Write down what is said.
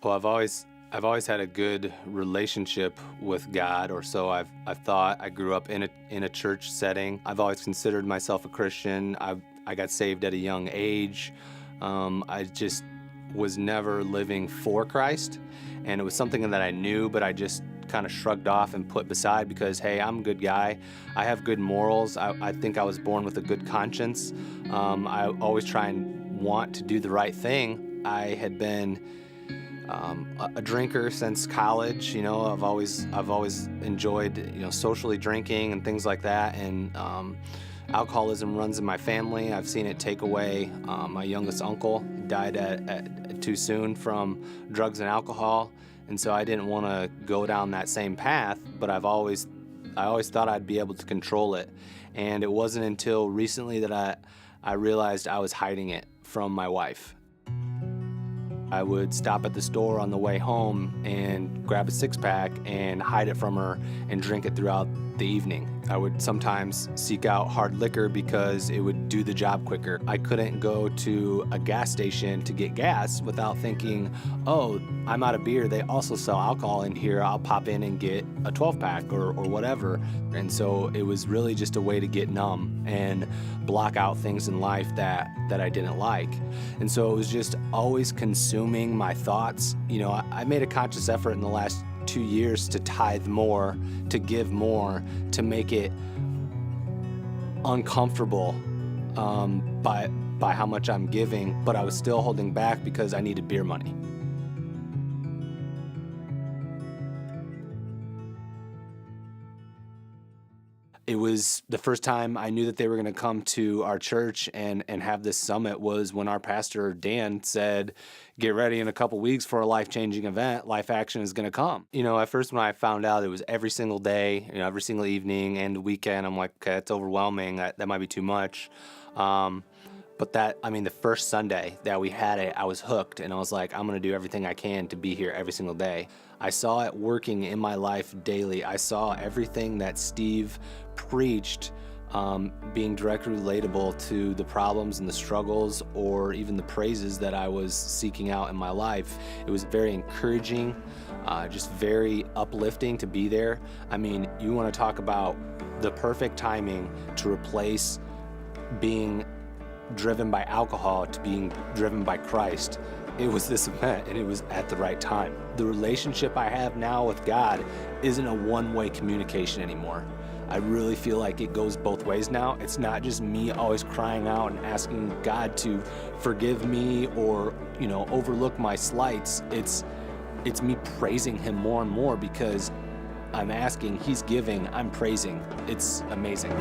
Well, I've always had a good relationship with God, or so I've thought. I grew up in a church setting. I've always considered myself a Christian. I got saved at a young age. I just was never living for Christ, and it was something that I knew, but I just kind of shrugged off and put beside because, hey, I'm a good guy. I have good morals. I think I was born with a good conscience. I always try and want to do the right thing. I had been a drinker since college. I've always enjoyed, socially drinking and things like that. And alcoholism runs in my family. I've seen it take away my youngest uncle. He died at too soon from drugs and alcohol. And so I didn't want to go down that same path, but I always thought I'd be able to control it. And it wasn't until recently that I realized I was hiding it from my wife. I would stop at the store on the way home and grab a six-pack and hide it from her and drink it throughout the evening. I would sometimes seek out hard liquor because it would do the job quicker. I couldn't go to a gas station to get gas without thinking, oh, I'm out of beer. They also sell alcohol in here. I'll pop in and get a 12-pack or whatever. And so it was really just a way to get numb and block out things in life that I didn't like. And so it was just always consuming my thoughts. I made a conscious effort in the last 2 years to tithe more, to give more, to make it uncomfortable by how much I'm giving, but I was still holding back because I needed beer money. It was the first time I knew that they were going to come to our church and have this summit was when our pastor, Dan, said, get ready in a couple weeks for a life-changing event. Life Action is going to come. At first when I found out it was every single day, every single evening and the weekend, I'm like, okay, that's overwhelming. That might be too much. But the first Sunday that we had it, I was hooked, and I was like, I'm going to do everything I can to be here every single day. I saw it working in my life daily. I saw everything that Steve preached being directly relatable to the problems and the struggles or even the praises that I was seeking out in my life. It was very encouraging, just very uplifting to be there. You want to talk about the perfect timing to replace being driven by alcohol to being driven by Christ. It was this event, and it was at the right time. The relationship I have now with God isn't a one-way communication anymore. I really feel like it goes both ways now. It's not just me always crying out and asking God to forgive me or, overlook my slights. It's me praising Him more and more because I'm asking, He's giving, I'm praising. It's amazing.